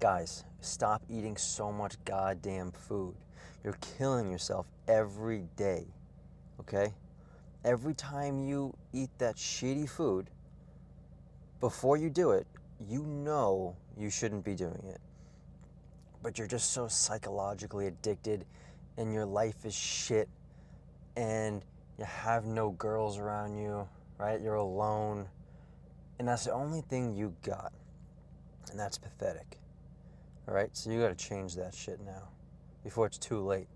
Guys, stop eating so much goddamn food. You're killing yourself every day, okay? Every time you eat that shitty food, before you do it, you know you shouldn't be doing it. But you're just so psychologically addicted and your life is shit and you have no girls around you, right? You're alone. And that's the only thing you got. And that's pathetic. All right? So you got to change that shit now before it's too late.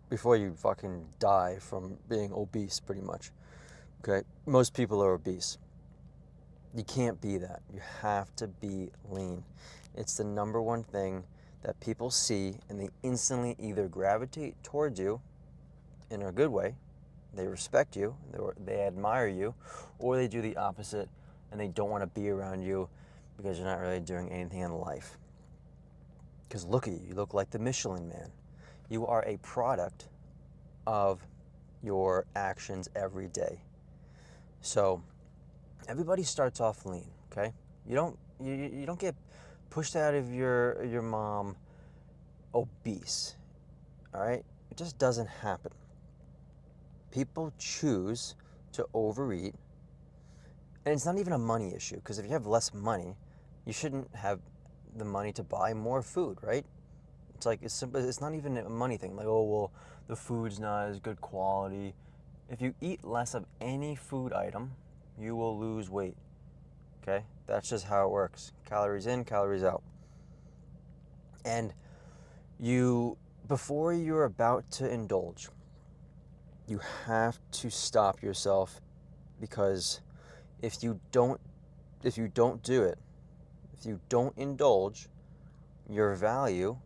Before you fucking die from being obese, pretty much. Okay? Most people are obese. You can't be that. You have to be lean. It's the number one thing that people see and they instantly either gravitate towards you in a good way, they respect you, they admire you, or they do the opposite and they don't want to be around you because you're not really doing anything in life. Because look at you, you look like the Michelin Man. You are a product of your actions every day. So everybody starts off lean, okay? You don't get pushed out of your mom obese, all right? It just doesn't happen. People choose to overeat, and it's not even a money issue, because if you have less money, you shouldn't have the money to buy more food, right? It's like, it's simple. It's not even a money thing. Like, oh, well, the food's not as good quality. If you eat less of any food item, you will lose weight, okay? That's just how it works. Calories in, calories out. And before you're about to indulge, you have to stop yourself, because if you don't do it, if you don't indulge, your value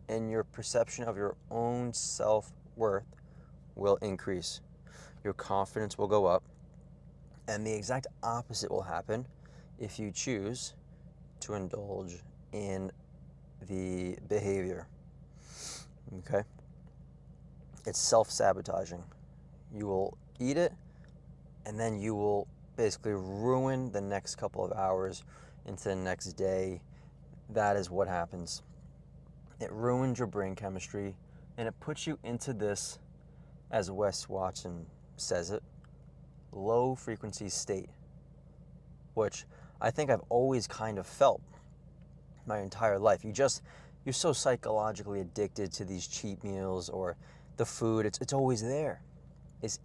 and your perception of your own self-worth will increase. Your confidence will go up, and the exact opposite will happen if you choose to indulge in the behavior. Okay? It's self-sabotaging. You will eat it, and then you will basically ruin the next couple of hours into the next day. That is what happens. It ruins your brain chemistry, and it puts you into this, as Wes Watson says it, low frequency state, which I think I've always kind of felt my entire life. You're so psychologically addicted to these cheap meals or the food. It's always there. It's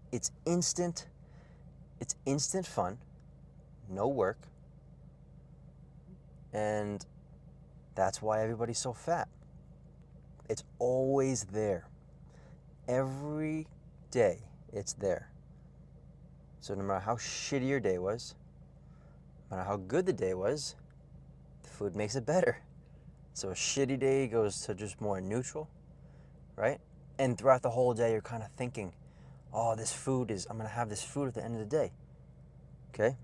instant. It's instant fun, no work, and that's why everybody's so fat. It's always there. Every day it's there. So no matter how shitty your day was, no matter how good the day was, the food makes it better. So a shitty day goes to just more neutral, right? And throughout the whole day, you're kind of thinking, oh, I'm going to have this food at the end of the day. Okay?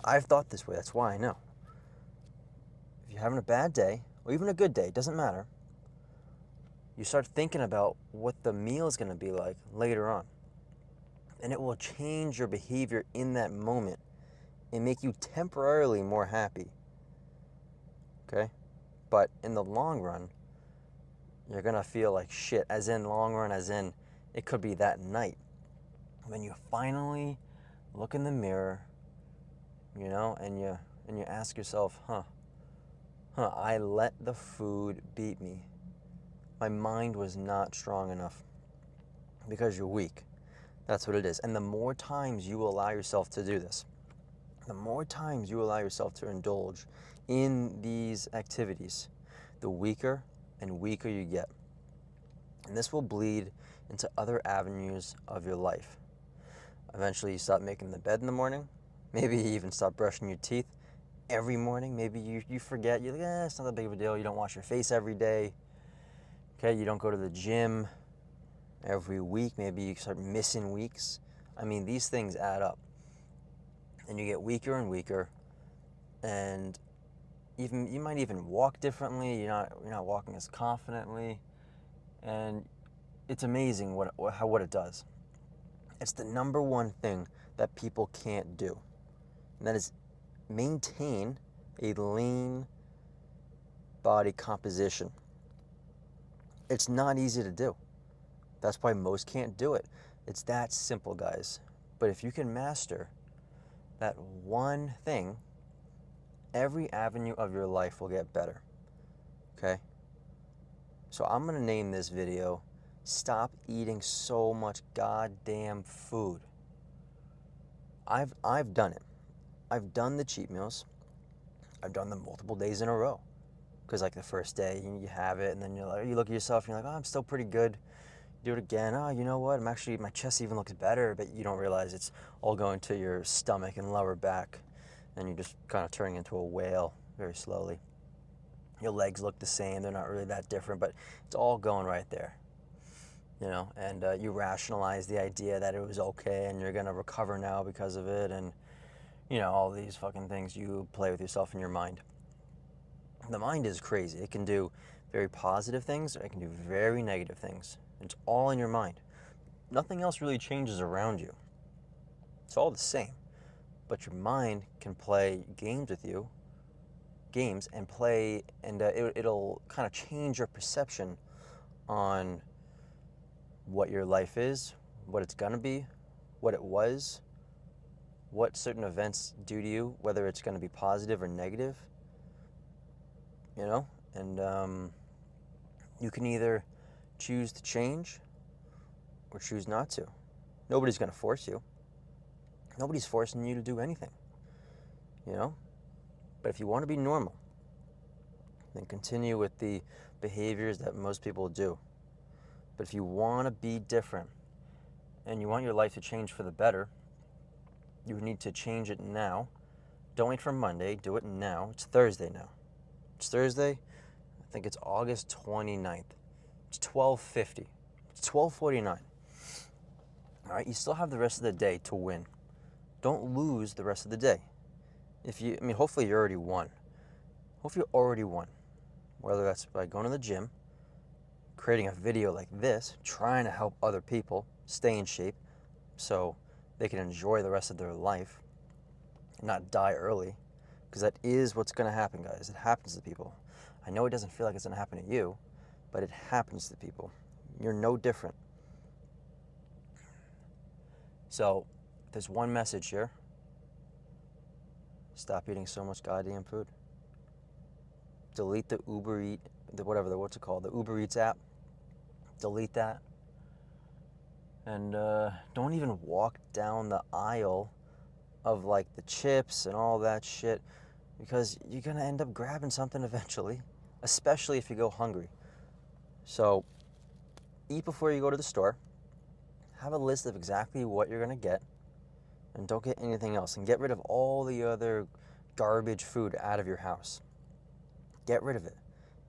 I've thought this way. That's why I know. If you're having a bad day, or even a good day, it doesn't matter, you start thinking about what the meal is going to be like later on. And it will change your behavior in that moment and make you temporarily more happy. Okay? But in the long run, you're going to feel like shit. As in long run, as in it could be that night. When you finally look in the mirror, and you ask yourself, I let the food beat me. My mind was not strong enough. Because you're weak. That's what it is. And the more times you allow yourself to do this, the more times you allow yourself to indulge in these activities, the weaker and weaker you get. And this will bleed into other avenues of your life. Eventually you stop making the bed in the morning. Maybe you even stop brushing your teeth every morning. Maybe you forget. You're like, it's not that big of a deal. You don't wash your face every day. Okay, you don't go to the gym every week. Maybe you start missing weeks. I mean, these things add up. And you get weaker and weaker. And you might even walk differently. You're not walking as confidently. And it's amazing what it does. It's the number one thing that people can't do. And that is maintain a lean body composition. It's not easy to do. That's why most can't do it. It's that simple, guys. But if you can master that one thing, every avenue of your life will get better. Okay? So I'm going to name this video, Stop Eating So Much Goddamn Food. I've done it. I've done the cheat meals. I've done them multiple days in a row. Because like the first day you have it, and then you look at yourself and you're like, oh, I'm still pretty good. Do it again. Oh, you know what? My chest even looks better, but you don't realize it's all going to your stomach and lower back, and you're just kind of turning into a whale very slowly. Your legs look the same. They're not really that different, but it's all going right there. You know, and you rationalize the idea that it was okay and you're going to recover now because of it, and, you know, all these fucking things you play with yourself in your mind. The mind is crazy. It can do very positive things, or it can do very negative things. It's all in your mind. Nothing else really changes around you. It's all the same. But your mind can play games with you, and play, and it'll kind of change your perception on what your life is, what it's gonna be, what it was, what certain events do to you, whether it's gonna be positive or negative. You know, and you can either choose to change or choose not to. Nobody's going to force you. Nobody's forcing you to do anything, you know? But if you want to be normal, then continue with the behaviors that most people do. But if you want to be different and you want your life to change for the better, you need to change it now. Don't wait for Monday. Do it now. It's Thursday now. It's Thursday. I think it's August 29th. It's 12:50. It's 12:49. All right, you still have the rest of the day to win. Don't lose the rest of the day. Hopefully you already won. Hopefully you already won. Whether that's by going to the gym, creating a video like this, trying to help other people stay in shape so they can enjoy the rest of their life and not die early. Because that is what's going to happen, guys. It happens to people. I know it doesn't feel like it's going to happen to you, but it happens to people. You're no different. So, there's one message here. Stop eating so much goddamn food. Delete the Uber Eats, what's it called? The Uber Eats app. Delete that. And don't even walk down the aisle of like the chips and all that shit, because you're going to end up grabbing something eventually, especially if you go hungry. So eat before you go to the store. Have a list of exactly what you're going to get, and don't get anything else, and get rid of all the other garbage food out of your house. Get rid of it.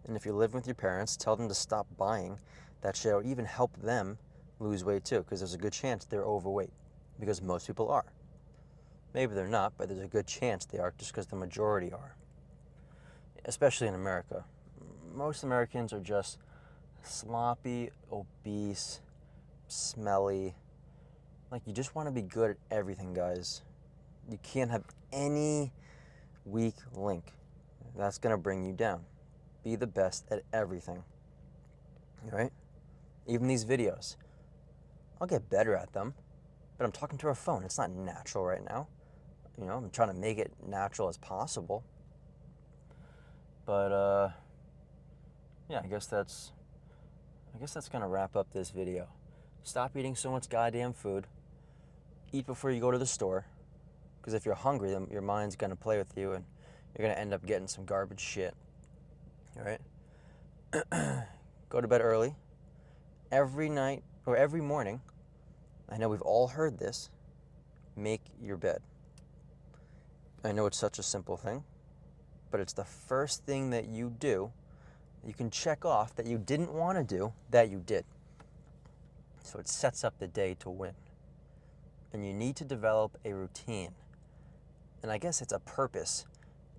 And if you're living with your parents, tell them to stop buying that shit, or even help them lose weight too, because there's a good chance they're overweight, because most people are. Maybe they're not, but there's a good chance they are, just because the majority are. Especially in America. Most Americans are just sloppy, obese, smelly. Like, you just want to be good at everything, guys. You can't have any weak link. That's going to bring you down. Be the best at everything. All right? Even these videos. I'll get better at them, but I'm talking to a phone. It's not natural right now. You know, I'm trying to make it natural as possible. But yeah, I guess that's gonna wrap up this video. Stop eating so much goddamn food. Eat before you go to the store, because if you're hungry, then your mind's gonna play with you, and you're gonna end up getting some garbage shit. All right. Go to bed early. Every night or every morning. I know we've all heard this. Make your bed. I know it's such a simple thing, but it's the first thing that you do. You can check off that you didn't want to do, that you did. So it sets up the day to win. And you need to develop a routine. And I guess it's a purpose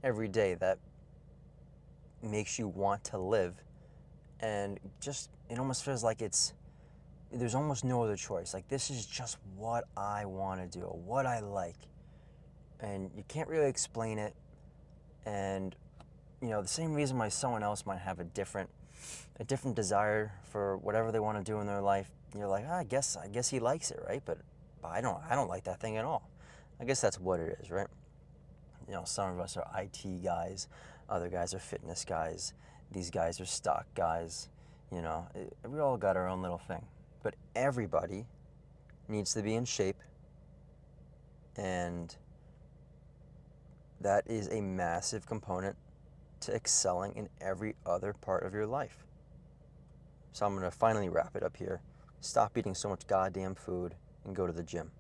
every day that makes you want to live. And just, it almost feels like there's almost no other choice. Like, this is just what I want to do, or what I like. And you can't really explain it. And, you know, the same reason why someone else might have a different desire for whatever they want to do in their life. You're like, I guess he likes it, right? But I don't like that thing at all. I guess that's what it is, right? You know, some of us are IT guys, other guys are fitness guys, these guys are stock guys. You know, we all got our own little thing. But everybody needs to be in shape, and that is a massive component to excelling in every other part of your life. So I'm going to finally wrap it up here. Stop eating so much goddamn food and go to the gym.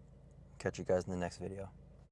Catch you guys in the next video.